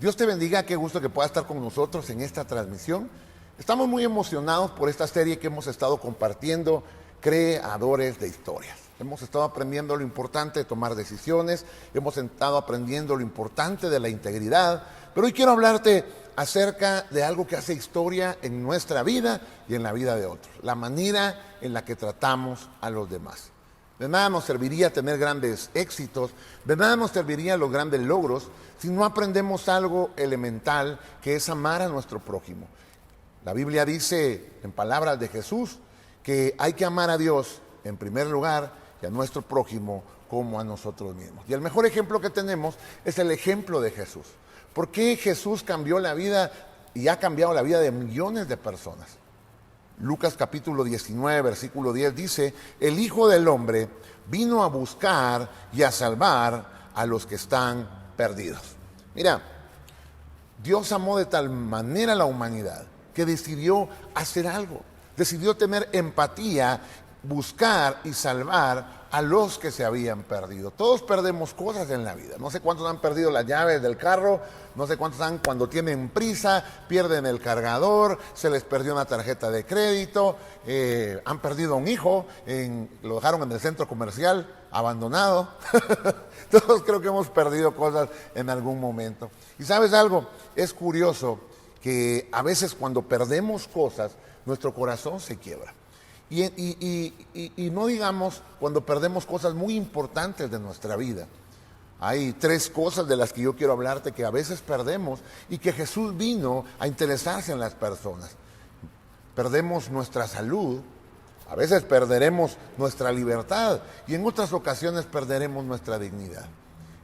Dios te bendiga, qué gusto que puedas estar con nosotros en esta transmisión. Estamos muy emocionados por esta serie que hemos estado compartiendo, Creadores de Historias. Hemos estado aprendiendo lo importante de tomar decisiones, hemos estado aprendiendo lo importante de la integridad, pero hoy quiero hablarte acerca de algo que hace historia en nuestra vida y en la vida de otros, la manera en la que tratamos a los demás. De nada nos serviría tener grandes éxitos, de nada nos servirían los grandes logros si no aprendemos algo elemental que es amar a nuestro prójimo. La Biblia dice en palabras de Jesús que hay que amar a Dios en primer lugar y a nuestro prójimo como a nosotros mismos. Y el mejor ejemplo que tenemos es el ejemplo de Jesús. ¿Por qué Jesús cambió la vida y ha cambiado la vida de millones de personas? Lucas capítulo 19, versículo 10 dice, el Hijo del Hombre vino a buscar y a salvar a los que están perdidos. Mira, Dios amó de tal manera a la humanidad que decidió hacer algo, decidió tener empatía, buscar y salvar a los que se habían perdido. Todos perdemos cosas en la vida. No sé cuántos han perdido las llaves del carro, no sé cuántos han cuando tienen prisa, pierden el cargador, se les perdió una tarjeta de crédito, han perdido a un hijo, lo dejaron en el centro comercial, abandonado. Todos creo que hemos perdido cosas en algún momento. Y ¿sabes algo? Es curioso que a veces cuando perdemos cosas, nuestro corazón se quiebra. Y no digamos cuando perdemos cosas muy importantes de nuestra vida. Hay tres cosas de las que yo quiero hablarte que a veces perdemos y que Jesús vino a interesarse en las personas. Perdemos nuestra salud, a veces perderemos nuestra libertad y en otras ocasiones perderemos nuestra dignidad.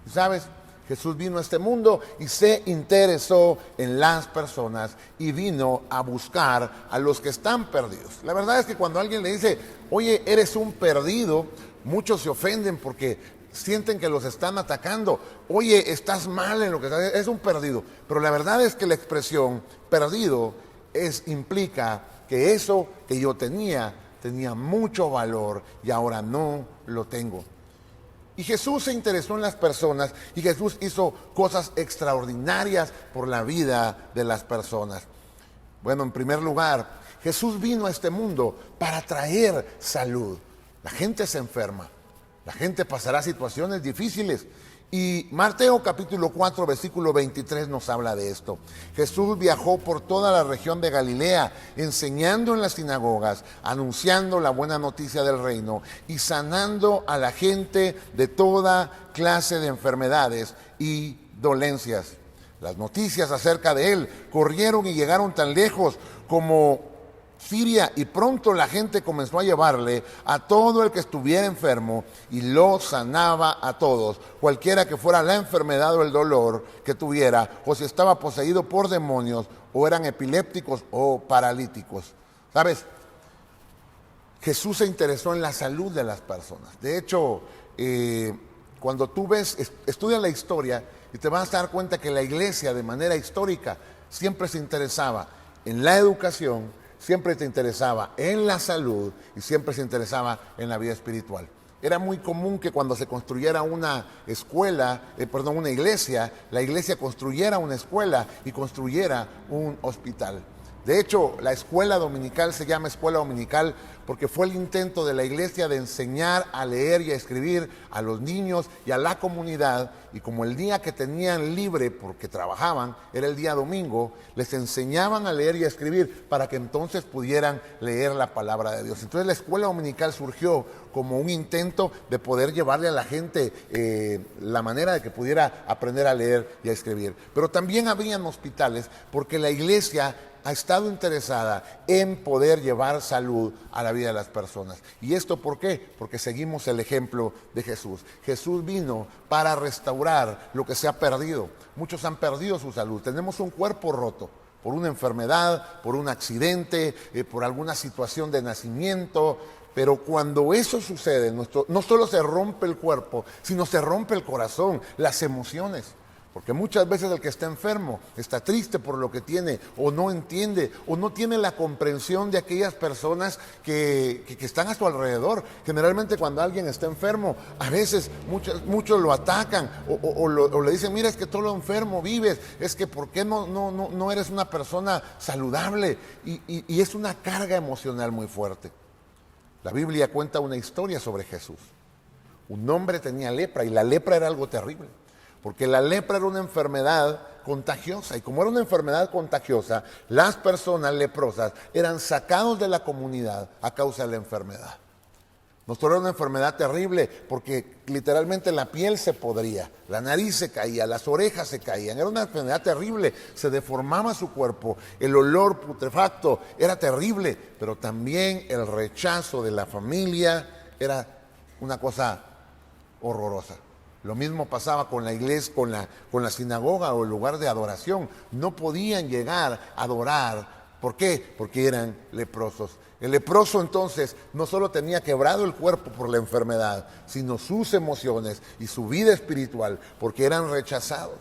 ¿Y sabes? Jesús vino a este mundo y se interesó en las personas y vino a buscar a los que están perdidos. La verdad es que cuando alguien le dice, oye, eres un perdido, muchos se ofenden porque sienten que los están atacando. Oye, estás mal en lo que estás, es un perdido. Pero la verdad es que la expresión perdido implica que eso que yo tenía mucho valor y ahora no lo tengo. Y Jesús se interesó en las personas y Jesús hizo cosas extraordinarias por la vida de las personas. Bueno, en primer lugar, Jesús vino a este mundo para traer salud. La gente se enferma, la gente pasará situaciones difíciles. Y Mateo capítulo 4, versículo 23 nos habla de esto. Jesús viajó por toda la región de Galilea, enseñando en las sinagogas, anunciando la buena noticia del reino y sanando a la gente de toda clase de enfermedades y dolencias. Las noticias acerca de él corrieron y llegaron tan lejos como Siria, y pronto la gente comenzó a llevarle a todo el que estuviera enfermo y lo sanaba a todos, cualquiera que fuera la enfermedad o el dolor que tuviera, o si estaba poseído por demonios, o eran epilépticos o paralíticos. ¿Sabes? Jesús se interesó en la salud de las personas. De hecho, cuando tú estudias la historia y te vas a dar cuenta que la iglesia de manera histórica siempre se interesaba en la educación, siempre te interesaba en la salud y siempre se interesaba en la vida espiritual. Era muy común que cuando se construyera una iglesia, la iglesia construyera una escuela y construyera un hospital. De hecho, la escuela dominical se llama escuela dominical porque fue el intento de la iglesia de enseñar a leer y a escribir a los niños y a la comunidad. Y como el día que tenían libre porque trabajaban era el día domingo, les enseñaban a leer y a escribir para que entonces pudieran leer la palabra de Dios. Entonces la escuela dominical surgió como un intento de poder llevarle a la gente la manera de que pudiera aprender a leer y a escribir. Pero también habían hospitales porque la iglesia ha estado interesada en poder llevar salud a la vida de las personas. ¿Y esto por qué? Porque seguimos el ejemplo de Jesús. Jesús vino para restaurar lo que se ha perdido. Muchos han perdido su salud. Tenemos un cuerpo roto por una enfermedad, por un accidente, por alguna situación de nacimiento. Pero cuando eso sucede, no solo se rompe el cuerpo, sino se rompe el corazón, las emociones. Porque muchas veces el que está enfermo está triste por lo que tiene, o no entiende, o no tiene la comprensión de aquellas personas que están a su alrededor. Generalmente cuando alguien está enfermo, a veces muchos lo atacan o le dicen, mira, es que todo lo enfermo vives, es que ¿por qué no eres una persona saludable? Y es una carga emocional muy fuerte. La Biblia cuenta una historia sobre Jesús. Un hombre tenía lepra y la lepra era algo terrible. Porque la lepra era una enfermedad contagiosa y como era una enfermedad contagiosa, las personas leprosas eran sacados de la comunidad a causa de la enfermedad. No solo era una enfermedad terrible porque literalmente la piel se podría, la nariz se caía, las orejas se caían, era una enfermedad terrible, se deformaba su cuerpo, el olor putrefacto era terrible, pero también el rechazo de la familia era una cosa horrorosa. Lo mismo pasaba con la iglesia, con la sinagoga o el lugar de adoración. No podían llegar a adorar. ¿Por qué? Porque eran leprosos. El leproso entonces no solo tenía quebrado el cuerpo por la enfermedad, sino sus emociones y su vida espiritual, porque eran rechazados.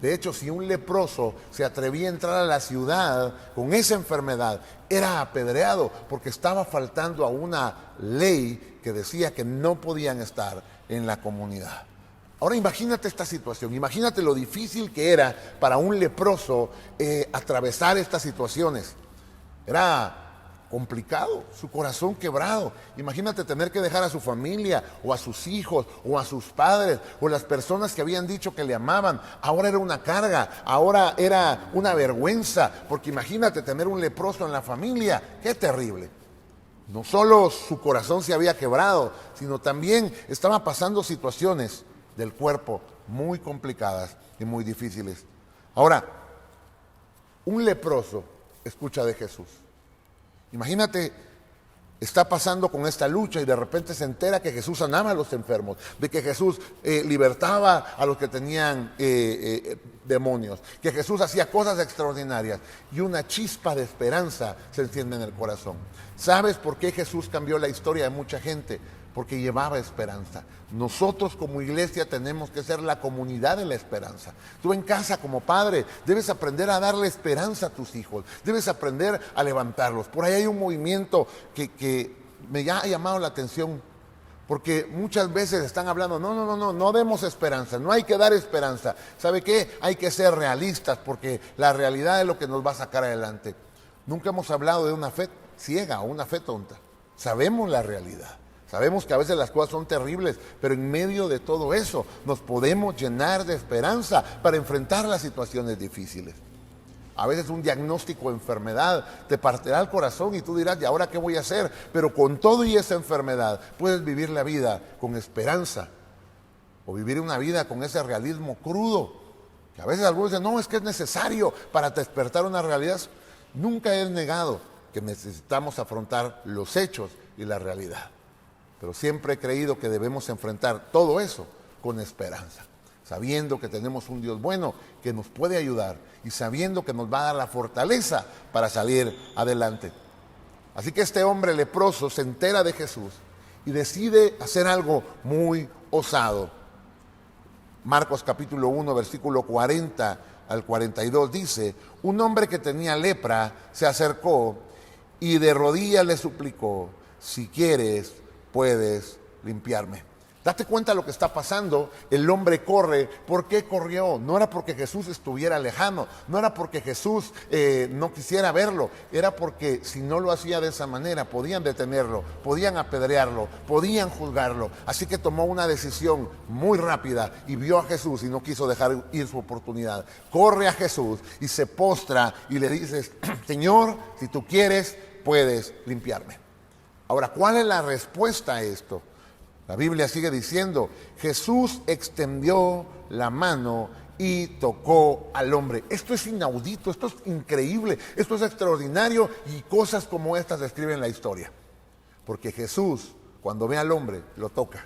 De hecho, si un leproso se atrevía a entrar a la ciudad con esa enfermedad, era apedreado porque estaba faltando a una ley que decía que no podían estar en la comunidad. Ahora imagínate esta situación, imagínate lo difícil que era para un leproso atravesar estas situaciones. Era complicado, su corazón quebrado. Imagínate tener que dejar a su familia o a sus hijos o a sus padres o las personas que habían dicho que le amaban. Ahora era una carga, ahora era una vergüenza, porque imagínate tener un leproso en la familia, qué terrible. No solo su corazón se había quebrado, sino también estaba pasando situaciones del cuerpo muy complicadas y muy difíciles. Ahora, un leproso escucha de Jesús. Imagínate, está pasando con esta lucha y de repente se entera que Jesús sanaba a los enfermos, de que Jesús libertaba a los que tenían demonios, que Jesús hacía cosas extraordinarias y una chispa de esperanza se enciende en el corazón. ¿Sabes por qué Jesús cambió la historia de mucha gente? Porque llevaba esperanza. Nosotros como iglesia tenemos que ser la comunidad de la esperanza. Tú en casa como padre debes aprender a darle esperanza a tus hijos, debes aprender a levantarlos. Por ahí hay un movimiento que me ha llamado la atención, porque muchas veces están hablando, no demos esperanza, no hay que dar esperanza. ¿Sabe qué? Hay que ser realistas, porque la realidad es lo que nos va a sacar adelante. Nunca hemos hablado de una fe ciega o una fe tonta. Sabemos la realidad. Sabemos que a veces las cosas son terribles, pero en medio de todo eso nos podemos llenar de esperanza para enfrentar las situaciones difíciles. A veces un diagnóstico de enfermedad te partirá el corazón y tú dirás, ¿y ahora qué voy a hacer? Pero con todo y esa enfermedad puedes vivir la vida con esperanza o vivir una vida con ese realismo crudo. Que a veces algunos dicen, no, es que es necesario para despertar una realidad. Nunca he negado que necesitamos afrontar los hechos y la realidad. Pero siempre he creído que debemos enfrentar todo eso con esperanza, sabiendo que tenemos un Dios bueno que nos puede ayudar y sabiendo que nos va a dar la fortaleza para salir adelante. Así que este hombre leproso se entera de Jesús y decide hacer algo muy osado. Marcos capítulo 1, versículo 40 al 42 dice, un hombre que tenía lepra se acercó y de rodillas le suplicó, si quieres, puedes limpiarme. Date cuenta de lo que está pasando. El hombre corre. ¿Por qué corrió? No era porque Jesús estuviera lejano, no era porque Jesús no quisiera verlo, era porque si no lo hacía de esa manera podían detenerlo, podían apedrearlo, podían juzgarlo. Así que tomó una decisión muy rápida y vio a Jesús y no quiso dejar ir su oportunidad. Corre a Jesús y se postra y le dices, Señor, si tú quieres, puedes limpiarme. Ahora, ¿cuál es la respuesta a esto? La Biblia sigue diciendo, Jesús extendió la mano y tocó al hombre. Esto es inaudito, esto es increíble, esto es extraordinario y cosas como estas describen la historia. Porque Jesús, cuando ve al hombre, lo toca.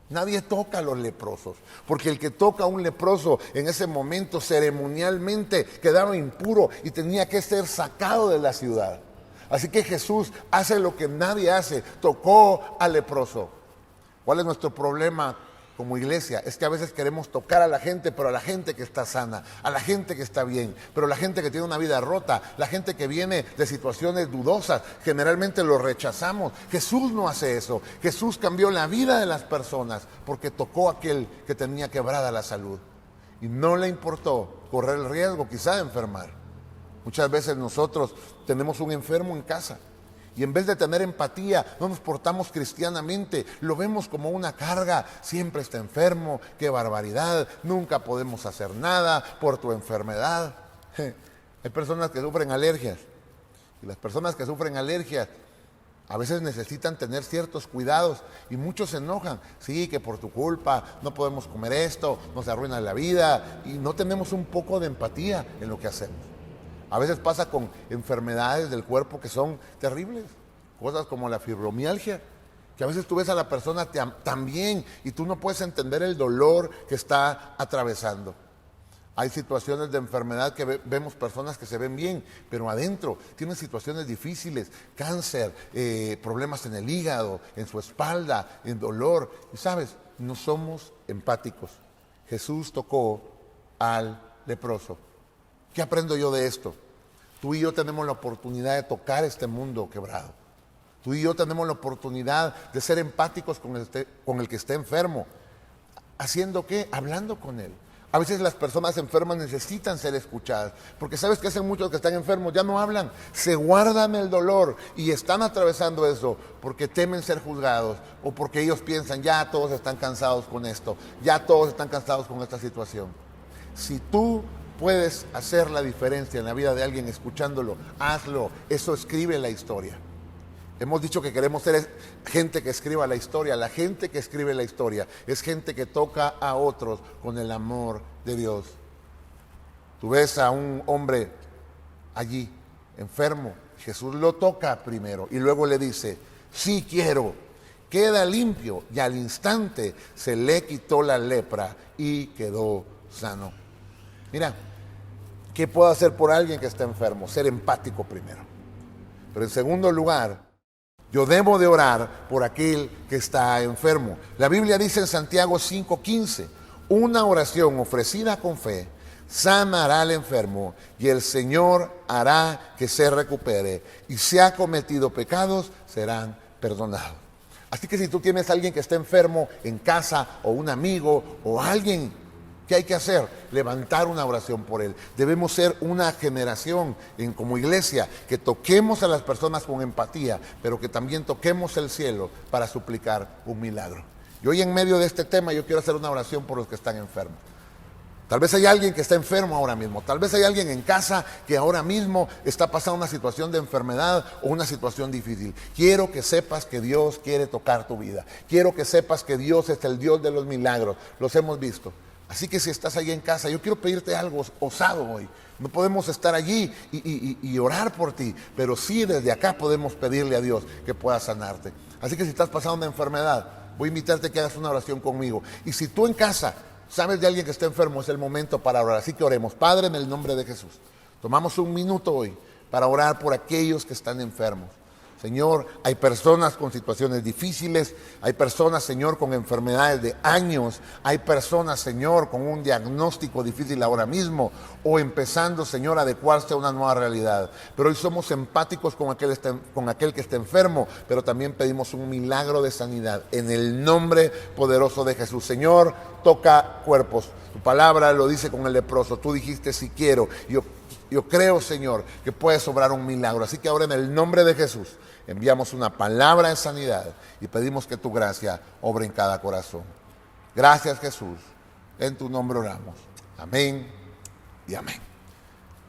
Nadie toca a los leprosos, porque el que toca a un leproso en ese momento ceremonialmente quedaba impuro y tenía que ser sacado de la ciudad. Así que Jesús hace lo que nadie hace, tocó al leproso. ¿Cuál es nuestro problema como iglesia es que a veces queremos tocar a la gente, pero a la gente que está sana, a la gente que está bien, pero la gente que tiene una vida rota, la gente que viene de situaciones dudosas, generalmente lo rechazamos. Jesús no hace eso. Jesús cambió la vida de las personas porque tocó a aquel que tenía quebrada la salud y no le importó correr el riesgo quizá de enfermar. Muchas veces nosotros tenemos un enfermo en casa y en vez de tener empatía, no nos portamos cristianamente, lo vemos como una carga. Siempre está enfermo, qué barbaridad, nunca podemos hacer nada por tu enfermedad. Hay personas que sufren alergias y las personas que sufren alergias a veces necesitan tener ciertos cuidados y muchos se enojan. Sí, que por tu culpa no podemos comer esto, nos arruina la vida y no tenemos un poco de empatía en lo que hacemos. A veces pasa con enfermedades del cuerpo que son terribles, cosas como la fibromialgia, que a veces tú ves a la persona también y tú no puedes entender el dolor que está atravesando. Hay situaciones de enfermedad que vemos personas que se ven bien, pero adentro tienen situaciones difíciles, cáncer, problemas en el hígado, en su espalda, en dolor. Y sabes, no somos empáticos. Jesús tocó al leproso. ¿Qué aprendo yo de esto? Tú y yo tenemos la oportunidad de tocar este mundo quebrado. Tú y yo tenemos la oportunidad de ser empáticos con el que esté enfermo. ¿Haciendo qué? Hablando con él. A veces las personas enfermas necesitan ser escuchadas, porque ¿sabes qué hacen muchos que están enfermos? Ya no hablan, se guardan el dolor y están atravesando eso porque temen ser juzgados o porque ellos piensan, ya todos están cansados con esto, ya todos están cansados con esta situación. Si tú puedes hacer la diferencia en la vida de alguien escuchándolo, hazlo. Eso escribe la historia. Hemos dicho que queremos ser gente que escriba la historia. La gente que escribe la historia es gente que toca a otros con el amor de Dios. Tú ves a un hombre allí, enfermo. Jesús lo toca primero y luego le dice, sí quiero, queda limpio. Y al instante se le quitó la lepra y quedó sano. Mira, ¿qué puedo hacer por alguien que está enfermo? Ser empático primero. Pero en segundo lugar, yo debo de orar por aquel que está enfermo. La Biblia dice en Santiago 5:15, una oración ofrecida con fe sanará al enfermo y el Señor hará que se recupere y si ha cometido pecados serán perdonados. Así que si tú tienes a alguien que está enfermo en casa o un amigo o alguien, ¿qué hay que hacer? Levantar una oración por él. Debemos ser una generación como iglesia que toquemos a las personas con empatía, pero que también toquemos el cielo para suplicar un milagro. Y hoy en medio de este tema yo quiero hacer una oración por los que están enfermos. Tal vez hay alguien que está enfermo ahora mismo. Tal vez hay alguien en casa que ahora mismo está pasando una situación de enfermedad o una situación difícil. Quiero que sepas que Dios quiere tocar tu vida. Quiero que sepas que Dios es el Dios de los milagros. Los hemos visto. Así que si estás ahí en casa, yo quiero pedirte algo osado hoy. No podemos estar allí y orar por ti, pero sí desde acá podemos pedirle a Dios que pueda sanarte. Así que si estás pasando una enfermedad, voy a invitarte a que hagas una oración conmigo. Y si tú en casa sabes de alguien que está enfermo, es el momento para orar. Así que oremos. Padre, en el nombre de Jesús, tomamos un minuto hoy para orar por aquellos que están enfermos. Señor, hay personas con situaciones difíciles, hay personas, Señor, con enfermedades de años, hay personas, Señor, con un diagnóstico difícil ahora mismo, o empezando, Señor, a adecuarse a una nueva realidad. Pero hoy somos empáticos con aquel que está enfermo, pero también pedimos un milagro de sanidad en el nombre poderoso de Jesús. Señor, toca cuerpos. Tu palabra lo dice con el leproso. Tú dijiste, si quiero. Yo creo, Señor, que puedes obrar un milagro. Así que ahora en el nombre de Jesús enviamos una palabra de sanidad y pedimos que tu gracia obre en cada corazón. Gracias, Jesús. En tu nombre oramos. Amén y amén.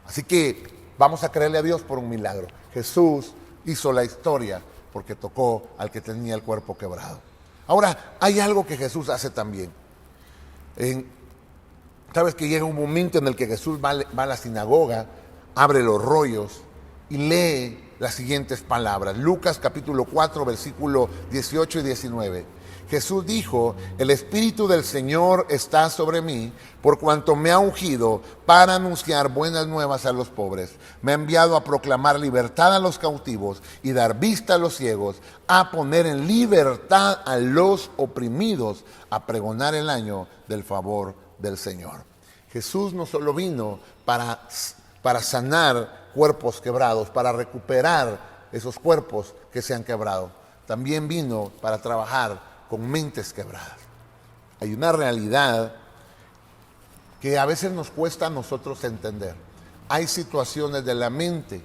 Así que vamos a creerle a Dios por un milagro. Jesús hizo la historia porque tocó al que tenía el cuerpo quebrado. Ahora, hay algo que Jesús hace también. Sabes que llega un momento en el que Jesús va a la sinagoga, abre los rollos y lee las siguientes palabras. Lucas capítulo 4, versículo 18 y 19. Jesús dijo: el Espíritu del Señor está sobre mí, por cuanto me ha ungido para anunciar buenas nuevas a los pobres. Me ha enviado a proclamar libertad a los cautivos y dar vista a los ciegos, a poner en libertad a los oprimidos, a pregonar el año del favor del Señor. Jesús no solo vino para sanar cuerpos quebrados, para recuperar esos cuerpos que se han quebrado. También vino para trabajar con mentes quebradas. Hay una realidad que a veces nos cuesta a nosotros entender. Hay situaciones de la mente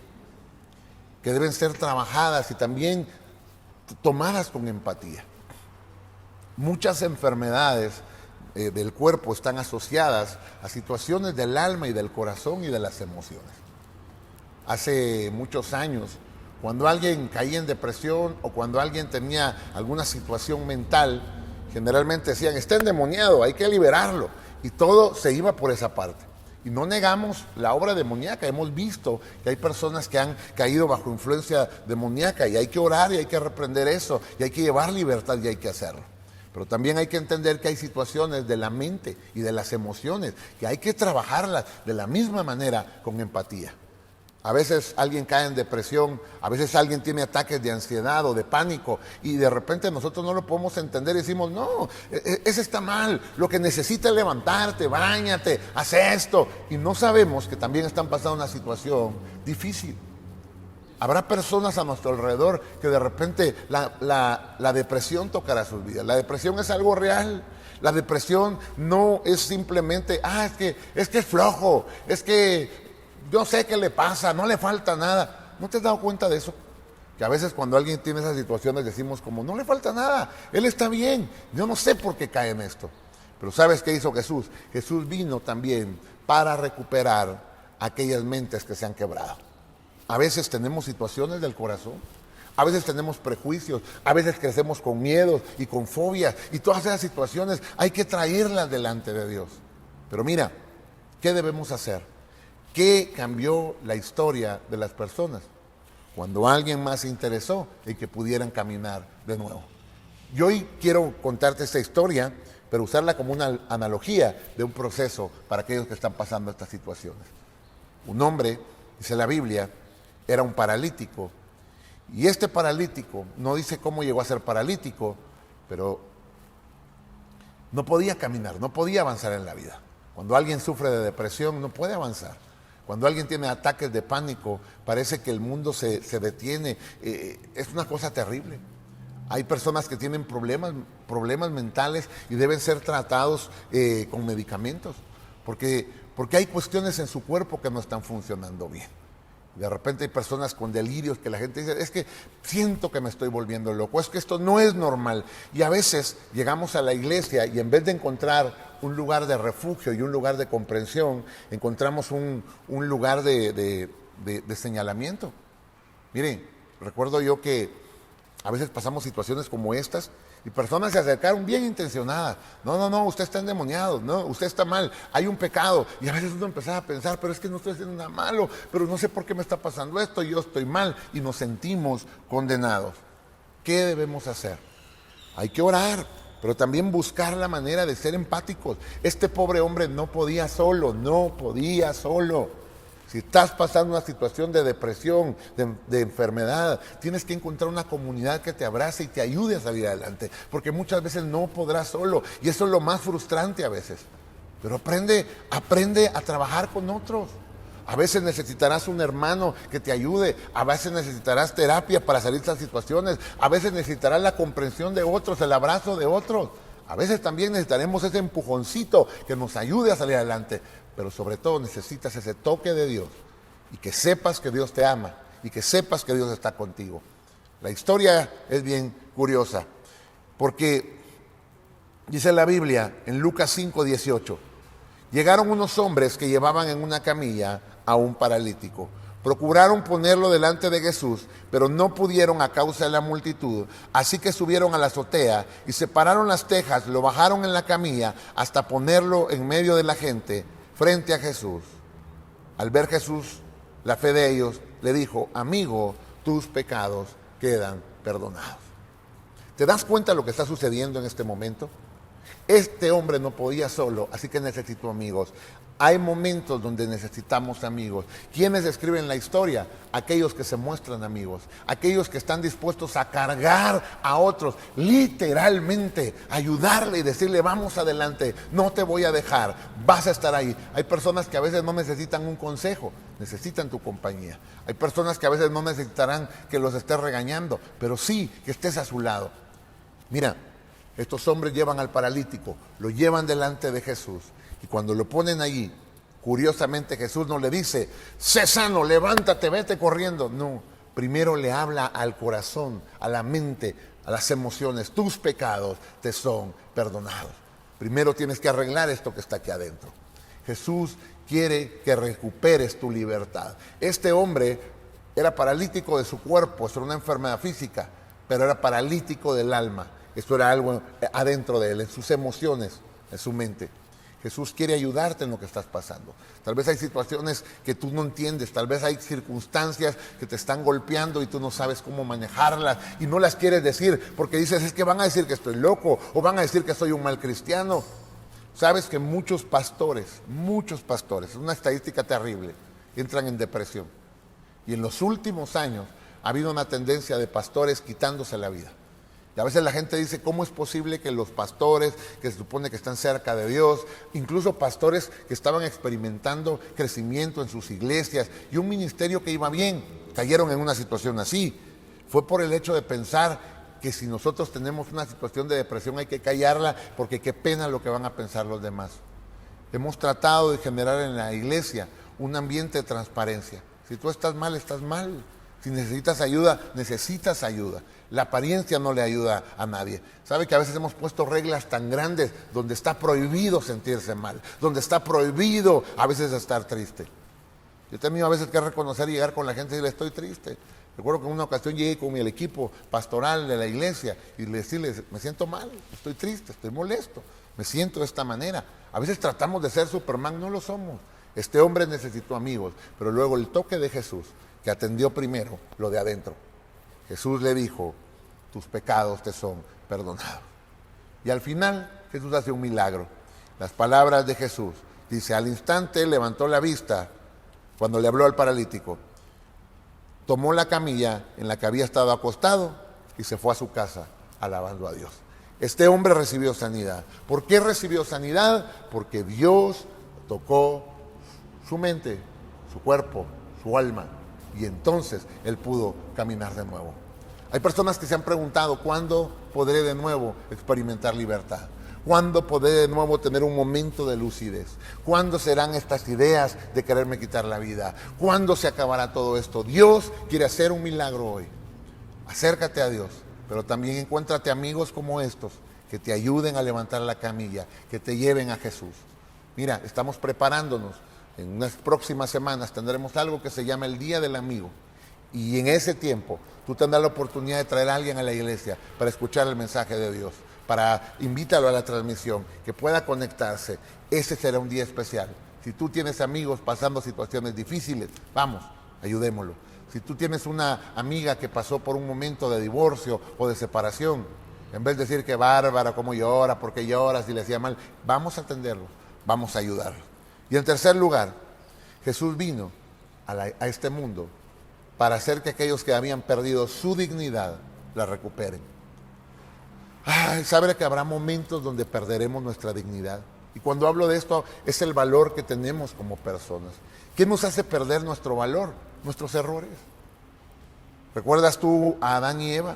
que deben ser trabajadas y también tomadas con empatía. Muchas enfermedades del cuerpo están asociadas a situaciones del alma y del corazón y de las emociones. Hace muchos años, cuando alguien caía en depresión o cuando alguien tenía alguna situación mental, generalmente decían: está endemoniado, hay que liberarlo. Y todo se iba por esa parte. Y no negamos la obra demoníaca. Hemos visto que hay personas que han caído bajo influencia demoníaca y hay que orar y hay que reprender eso y hay que llevar libertad y hay que hacerlo. Pero también hay que entender que hay situaciones de la mente y de las emociones que hay que trabajarlas de la misma manera con empatía. A veces alguien cae en depresión, a veces alguien tiene ataques de ansiedad o de pánico y de repente nosotros no lo podemos entender y decimos: no, ese está mal, lo que necesita es levantarte, báñate, haz esto. Y no sabemos que también están pasando una situación difícil. Habrá personas a nuestro alrededor que de repente la depresión tocará sus vidas. La depresión es algo real. La depresión no es simplemente: es que es flojo, es que yo sé qué le pasa, no le falta nada. ¿No te has dado cuenta de eso? Que a veces cuando alguien tiene esas situaciones decimos como: no le falta nada, él está bien. Yo no sé por qué cae en esto. Pero ¿sabes qué hizo Jesús? Jesús vino también para recuperar aquellas mentes que se han quebrado. A veces tenemos situaciones del corazón, a veces tenemos prejuicios, a veces crecemos con miedos y con fobias, y todas esas situaciones hay que traerlas delante de Dios. Pero mira, ¿qué debemos hacer? ¿Qué cambió la historia de las personas? Cuando alguien más se interesó en que pudieran caminar de nuevo. Yo hoy quiero contarte esta historia, pero usarla como una analogía de un proceso para aquellos que están pasando estas situaciones. Un hombre, dice la Biblia, era un paralítico. Y este paralítico, no dice cómo llegó a ser paralítico, pero no podía caminar, no podía avanzar en la vida. Cuando alguien sufre de depresión, no puede avanzar. Cuando alguien tiene ataques de pánico, parece que el mundo se detiene. Es una cosa terrible. Hay personas que tienen problemas mentales y deben ser tratados con medicamentos, porque hay cuestiones en su cuerpo que no están funcionando bien. De repente hay personas con delirios que la gente dice: es que siento que me estoy volviendo loco, es que esto no es normal. Y a veces llegamos a la iglesia y en vez de encontrar un lugar de refugio y un lugar de comprensión, encontramos un lugar de señalamiento. Miren, recuerdo yo que a veces pasamos situaciones como estas y personas se acercaron bien intencionadas. No, usted está endemoniado, no, usted está mal, hay un pecado. Y a veces uno empezaba a pensar: pero es que no estoy haciendo nada malo, pero no sé por qué me está pasando esto, yo estoy mal, y nos sentimos condenados. ¿Qué debemos hacer? Hay que orar, pero también buscar la manera de ser empáticos. Este pobre hombre no podía solo. Si estás pasando una situación de depresión, de enfermedad, tienes que encontrar una comunidad que te abrace y te ayude a salir adelante, porque muchas veces no podrás solo, y eso es lo más frustrante a veces. Pero aprende a trabajar con otros. A veces necesitarás un hermano que te ayude, a veces necesitarás terapia para salir de estas situaciones, a veces necesitarás la comprensión de otros, el abrazo de otros. A veces también necesitaremos ese empujoncito que nos ayude a salir adelante. Pero sobre todo necesitas ese toque de Dios y que sepas que Dios te ama y que sepas que Dios está contigo. La historia es bien curiosa porque dice la Biblia en Lucas 5:18: llegaron unos hombres que llevaban en una camilla a un paralítico. Procuraron ponerlo delante de Jesús, pero no pudieron a causa de la multitud. Así que subieron a la azotea y separaron las tejas, lo bajaron en la camilla hasta ponerlo en medio de la gente, frente a Jesús. Al ver Jesús la fe de ellos, le dijo: amigo, tus pecados quedan perdonados. ¿Te das cuenta de lo que está sucediendo en este momento? Este hombre no podía solo, así que necesitó amigos. Hay momentos donde necesitamos amigos. ¿Quiénes escriben la historia? Aquellos que se muestran amigos, aquellos que están dispuestos a cargar a otros, literalmente, ayudarle y decirle, vamos adelante, no te voy a dejar, vas a estar ahí. Hay personas que a veces no necesitan un consejo, necesitan tu compañía. Hay personas que a veces no necesitarán que los estés regañando, pero sí que estés a su lado. Mira, estos hombres llevan al paralítico, lo llevan delante de Jesús. Y cuando lo ponen allí, curiosamente Jesús no le dice, sé sano, levántate, vete corriendo. No, primero le habla al corazón, a la mente, a las emociones. Tus pecados te son perdonados. Primero tienes que arreglar esto que está aquí adentro. Jesús quiere que recuperes tu libertad. Este hombre era paralítico de su cuerpo, eso era una enfermedad física, pero era paralítico del alma. Esto era algo adentro de él, en sus emociones, en su mente. Jesús quiere ayudarte en lo que estás pasando. Tal vez hay situaciones que tú no entiendes, tal vez hay circunstancias que te están golpeando y tú no sabes cómo manejarlas y no las quieres decir porque dices, es que van a decir que estoy loco o van a decir que soy un mal cristiano. Sabes que muchos pastores, es una estadística terrible, entran en depresión. Y en los últimos años ha habido una tendencia de pastores quitándose la vida. Y a veces la gente dice, ¿cómo es posible que los pastores que se supone que están cerca de Dios, incluso pastores que estaban experimentando crecimiento en sus iglesias y un ministerio que iba bien, cayeron en una situación así? Fue por el hecho de pensar que si nosotros tenemos una situación de depresión hay que callarla porque qué pena lo que van a pensar los demás. Hemos tratado de generar en la iglesia un ambiente de transparencia. Si tú estás mal, estás mal. Si necesitas ayuda, necesitas ayuda. La apariencia no le ayuda a nadie. ¿Sabe que a veces hemos puesto reglas tan grandes donde está prohibido sentirse mal, donde está prohibido a veces estar triste? Yo he tenido a veces que reconocer y llegar con la gente y decirle, estoy triste. Recuerdo que en una ocasión llegué con el equipo pastoral de la iglesia y decirles, me siento mal, estoy triste, estoy molesto, me siento de esta manera. A veces tratamos de ser Superman, no lo somos. Este hombre necesitó amigos, pero luego el toque de Jesús, que atendió primero lo de adentro. Jesús le dijo, tus pecados te son perdonados. Y al final Jesús hace un milagro. Las palabras de Jesús, dice, al instante levantó la vista cuando le habló al paralítico, tomó la camilla en la que había estado acostado y se fue a su casa alabando a Dios. Este hombre recibió sanidad. ¿Por qué recibió sanidad? Porque Dios tocó su mente, su cuerpo, su alma. Y entonces él pudo caminar de nuevo. Hay personas que se han preguntado, ¿cuándo podré de nuevo experimentar libertad? ¿Cuándo podré de nuevo tener un momento de lucidez? ¿Cuándo serán estas ideas de quererme quitar la vida? ¿Cuándo se acabará todo esto? Dios quiere hacer un milagro hoy. Acércate a Dios, pero también encuéntrate amigos como estos que te ayuden a levantar la camilla, que te lleven a Jesús. Mira, estamos preparándonos. En unas próximas semanas tendremos algo que se llama el Día del Amigo. Y en ese tiempo tú tendrás la oportunidad de traer a alguien a la iglesia para escuchar el mensaje de Dios, para invítalo a la transmisión, que pueda conectarse. Ese será un día especial. Si tú tienes amigos pasando situaciones difíciles, vamos, ayudémoslo. Si tú tienes una amiga que pasó por un momento de divorcio o de separación, en vez de decir que bárbara, cómo llora, por qué lloras, si le hacía mal, vamos a atenderlo, vamos a ayudarlo. Y en tercer lugar, Jesús vino a este mundo para hacer que aquellos que habían perdido su dignidad la recuperen. Sabe que habrá momentos donde perderemos nuestra dignidad. Y cuando hablo de esto, es el valor que tenemos como personas. ¿Qué nos hace perder nuestro valor? Nuestros errores. ¿Recuerdas tú a Adán y Eva?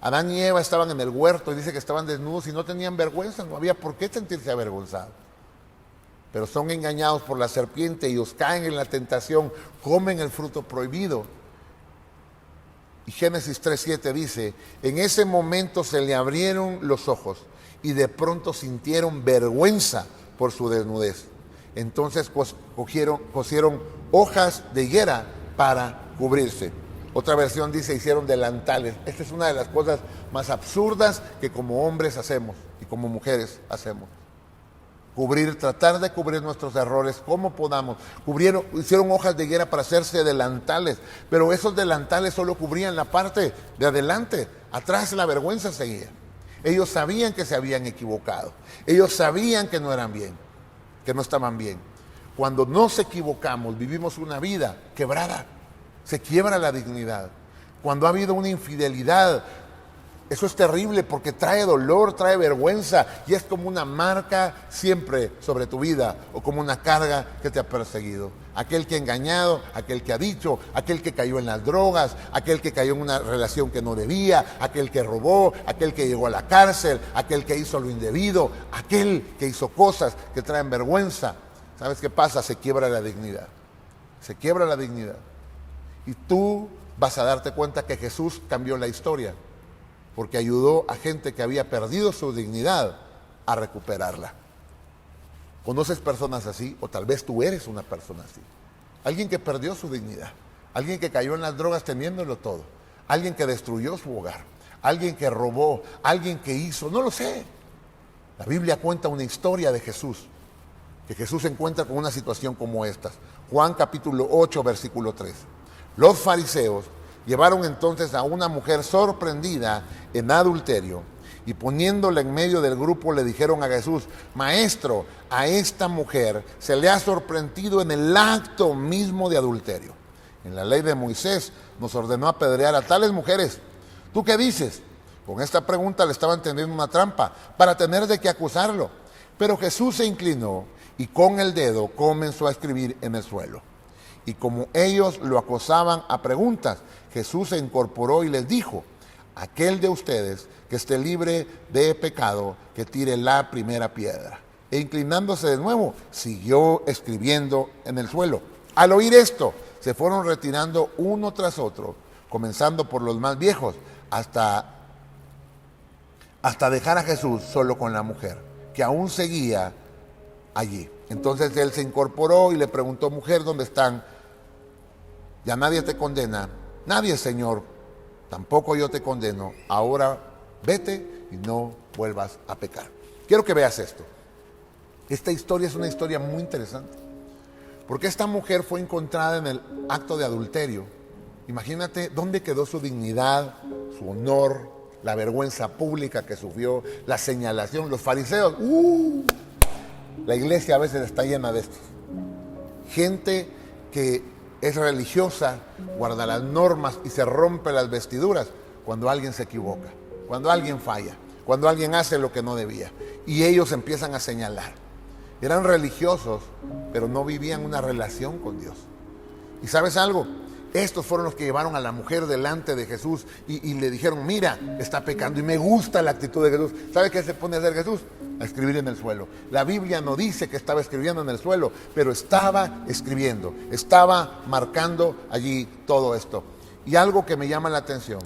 Adán y Eva estaban en el huerto y dice que estaban desnudos y no tenían vergüenza, no había por qué sentirse avergonzados. Pero son engañados por la serpiente y os caen en la tentación, comen el fruto prohibido. Y Génesis 3:7 dice, en ese momento se le abrieron los ojos y de pronto sintieron vergüenza por su desnudez. Entonces cosieron hojas de higuera para cubrirse. Otra versión dice, hicieron delantales. Esta es una de las cosas más absurdas que como hombres hacemos y como mujeres hacemos. tratar de cubrir nuestros errores como podamos. Hicieron hojas de higuera para hacerse delantales, pero esos delantales solo cubrían la parte de adelante. Atrás la vergüenza seguía. Ellos sabían que se habían equivocado. Ellos sabían que no eran bien, que no estaban bien. Cuando nos equivocamos, vivimos una vida quebrada. Se quiebra la dignidad. Cuando ha habido una infidelidad, eso es terrible porque trae dolor, trae vergüenza y es como una marca siempre sobre tu vida o como una carga que te ha perseguido. Aquel que ha engañado, aquel que ha dicho, aquel que cayó en las drogas, aquel que cayó en una relación que no debía, aquel que robó, aquel que llegó a la cárcel, aquel que hizo lo indebido, aquel que hizo cosas que traen vergüenza. ¿Sabes qué pasa? Se quiebra la dignidad. Se quiebra la dignidad. Y tú vas a darte cuenta que Jesús cambió la historia, porque ayudó a gente que había perdido su dignidad a recuperarla. ¿Conoces personas así? O tal vez tú eres una persona así. Alguien que perdió su dignidad, alguien que cayó en las drogas teniéndolo todo, alguien que destruyó su hogar, alguien que robó, alguien que hizo, no lo sé. La Biblia cuenta una historia de Jesús, que Jesús se encuentra con una situación como esta. Juan capítulo 8, versículo 3. Los fariseos llevaron entonces a una mujer sorprendida en adulterio y poniéndola en medio del grupo le dijeron a Jesús: Maestro, a esta mujer se le ha sorprendido en el acto mismo de adulterio. En la ley de Moisés nos ordenó apedrear a tales mujeres. ¿Tú qué dices? Con esta pregunta le estaban tendiendo una trampa para tener de qué acusarlo. Pero Jesús se inclinó y con el dedo comenzó a escribir en el suelo. Y como ellos lo acosaban a preguntas, Jesús se incorporó y les dijo: aquel de ustedes que esté libre de pecado, que tire la primera piedra. E inclinándose de nuevo, siguió escribiendo en el suelo. Al oír esto, se fueron retirando uno tras otro, comenzando por los más viejos, hasta dejar a Jesús solo con la mujer, que aún seguía allí. Entonces él se incorporó y le preguntó: mujer, ¿dónde están? Ya nadie te condena. Nadie, Señor. Tampoco yo te condeno. Ahora vete y no vuelvas a pecar. Quiero que veas esto. Esta historia es una historia muy interesante, porque esta mujer fue encontrada en el acto de adulterio. Imagínate dónde quedó su dignidad, su honor, la vergüenza pública que sufrió, la señalación. Los fariseos, la iglesia a veces está llena de estos. Gente que es religiosa, guarda las normas y se rompe las vestiduras cuando alguien se equivoca, cuando alguien falla, cuando alguien hace lo que no debía. Y ellos empiezan a señalar. Eran religiosos, pero no vivían una relación con Dios. ¿Y sabes algo? Estos fueron los que llevaron a la mujer delante de Jesús y le dijeron: mira, está pecando. Y me gusta la actitud de Jesús. ¿Sabe qué se pone a hacer Jesús? A escribir en el suelo. La Biblia no dice que estaba escribiendo en el suelo, pero estaba escribiendo, estaba marcando allí todo esto. Y algo que me llama la atención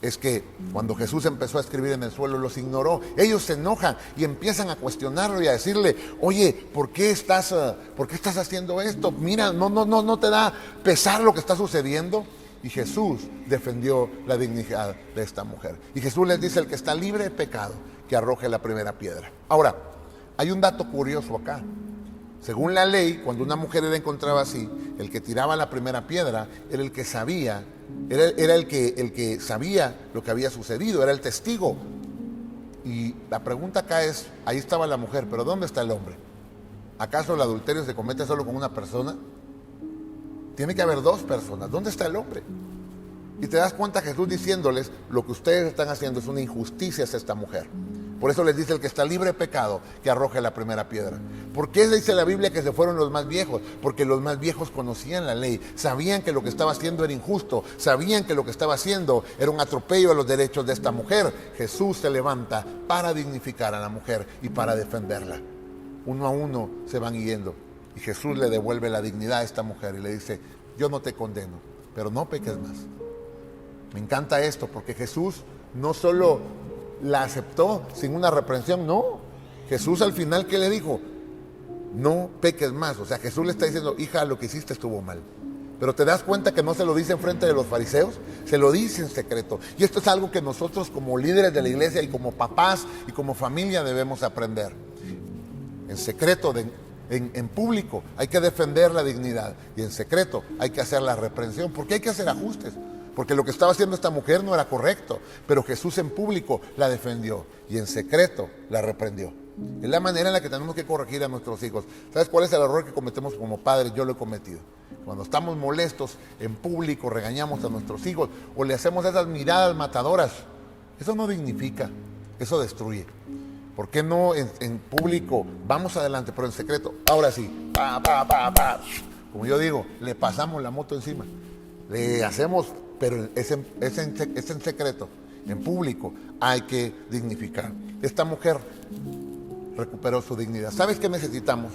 es que cuando Jesús empezó a escribir en el suelo, los ignoró. Ellos se enojan y empiezan a cuestionarlo y a decirle: oye, ¿por qué estás haciendo esto? Mira, no te da pesar lo que está sucediendo. Y Jesús defendió la dignidad de esta mujer. Y Jesús les dice: el que está libre de pecado, que arroje la primera piedra. Ahora, hay un dato curioso acá. Según la ley, cuando una mujer era encontrada así, el que tiraba la primera piedra era el que sabía, era el que sabía lo que había sucedido, era el testigo. Y la pregunta acá es: ahí estaba la mujer, pero ¿dónde está el hombre? ¿Acaso el adulterio se comete solo con una persona? Tiene que haber dos personas. ¿Dónde está el hombre? Y te das cuenta Jesús diciéndoles: lo que ustedes están haciendo es una injusticia hacia esta mujer. Por eso les dice: el que está libre de pecado, que arroje la primera piedra. ¿Por qué dice la Biblia que se fueron los más viejos? Porque los más viejos conocían la ley, sabían que lo que estaba haciendo era injusto, sabían que lo que estaba haciendo era un atropello a los derechos de esta mujer. Jesús se levanta para dignificar a la mujer y para defenderla. Uno a uno se van yendo y Jesús le devuelve la dignidad a esta mujer y le dice: yo no te condeno, pero no peques más. Me encanta esto porque Jesús no solo la aceptó sin una reprensión, no. Jesús al final, ¿qué le dijo? No peques más. O sea, Jesús le está diciendo: hija, lo que hiciste estuvo mal. Pero te das cuenta que no se lo dice en frente de los fariseos, se lo dice en secreto. Y esto es algo que nosotros como líderes de la iglesia y como papás y como familia debemos aprender. En secreto, en público, hay que defender la dignidad. Y en secreto hay que hacer la reprensión, porque hay que hacer ajustes. Porque lo que estaba haciendo esta mujer no era correcto, pero Jesús en público la defendió y en secreto la reprendió. Es la manera en la que tenemos que corregir a nuestros hijos. ¿Sabes cuál es el error que cometemos como padres? Yo lo he cometido. Cuando estamos molestos en público, regañamos a nuestros hijos o le hacemos esas miradas matadoras. Eso no dignifica, eso destruye. ¿Por qué no en público? Vamos adelante, pero en secreto. Ahora sí, como yo digo, le pasamos la moto encima. Le hacemos, pero es en secreto. En público hay que dignificar. Esta mujer recuperó su dignidad. ¿Sabes qué necesitamos?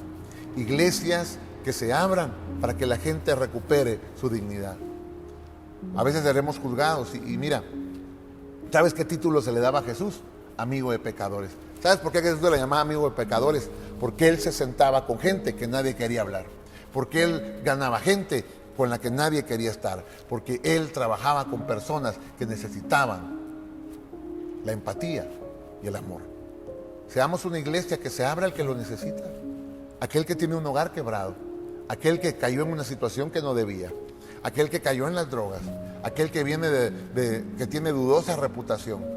Iglesias que se abran para que la gente recupere su dignidad. A veces seremos juzgados y mira, ¿sabes qué título se le daba a Jesús? Amigo de pecadores. ¿Sabes por qué Jesús le llamaba amigo de pecadores? Porque él se sentaba con gente que nadie quería hablar. Porque él ganaba gente con la que nadie quería estar. Porque él trabajaba con personas que necesitaban la empatía y el amor. Seamos una iglesia que se abra al que lo necesita. Aquel que tiene un hogar quebrado. Aquel que cayó en una situación que no debía. Aquel que cayó en las drogas. Aquel que viene que tiene dudosa reputación.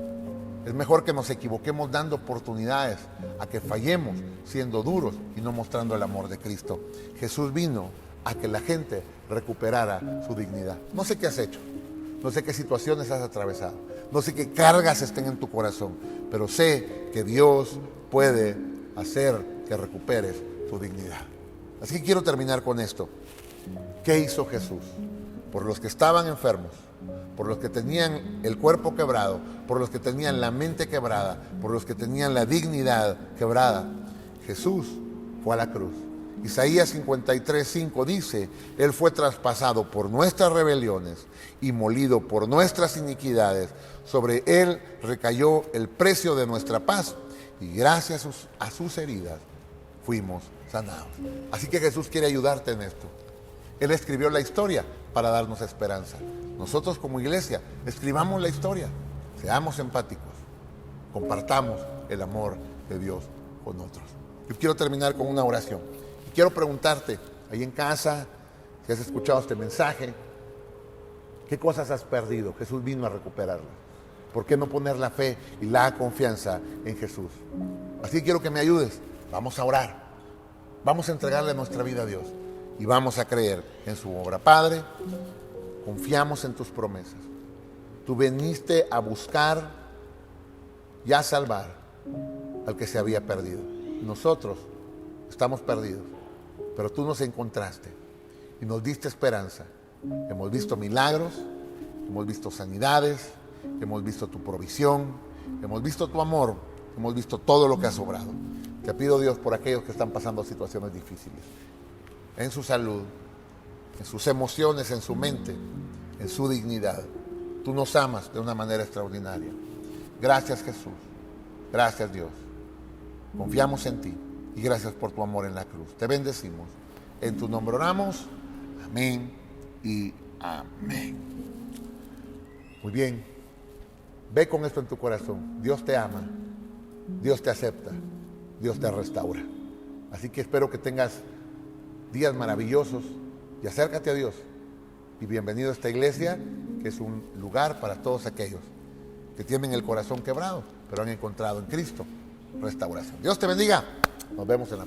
Es mejor que nos equivoquemos dando oportunidades a que fallemos siendo duros y no mostrando el amor de Cristo. Jesús vino a que la gente recuperara su dignidad. No sé qué has hecho, no sé qué situaciones has atravesado, no sé qué cargas estén en tu corazón, pero sé que Dios puede hacer que recuperes tu dignidad. Así que quiero terminar con esto. ¿Qué hizo Jesús? Por los que estaban enfermos, por los que tenían el cuerpo quebrado, por los que tenían la mente quebrada, por los que tenían la dignidad quebrada. Jesús fue a la cruz. Isaías 53:5 dice, Él fue traspasado por nuestras rebeliones y molido por nuestras iniquidades. Sobre Él recayó el precio de nuestra paz y gracias a sus heridas fuimos sanados. Así que Jesús quiere ayudarte en esto. Él escribió la historia para darnos esperanza. Nosotros como iglesia, escribamos la historia, seamos empáticos, compartamos el amor de Dios con otros. Yo quiero terminar con una oración. Y quiero preguntarte, ahí en casa, si has escuchado este mensaje, ¿qué cosas has perdido? Jesús vino a recuperarlas. ¿Por qué no poner la fe y la confianza en Jesús? Así que quiero que me ayudes. Vamos a orar. Vamos a entregarle nuestra vida a Dios. Y vamos a creer en su obra. Padre, confiamos en tus promesas. Tú viniste a buscar y a salvar al que se había perdido. Nosotros estamos perdidos, pero tú nos encontraste y nos diste esperanza. Hemos visto milagros, hemos visto sanidades, hemos visto tu provisión, hemos visto tu amor, hemos visto todo lo que has obrado. Te pido, Dios, por aquellos que están pasando situaciones difíciles, en su salud, en sus emociones, en su mente, en su dignidad. Tú nos amas de una manera extraordinaria. Gracias, Jesús. Gracias, Dios. Confiamos en ti y gracias por tu amor en la cruz. Te bendecimos. En tu nombre oramos. Amén y amén. Muy bien. Ve con esto en tu corazón. Dios te ama. Dios te acepta. Dios te restaura. Así que espero que tengas días maravillosos y acércate a Dios. Y bienvenido a esta iglesia, que es un lugar para todos aquellos que tienen el corazón quebrado, pero han encontrado en Cristo restauración. Dios te bendiga. Nos vemos en la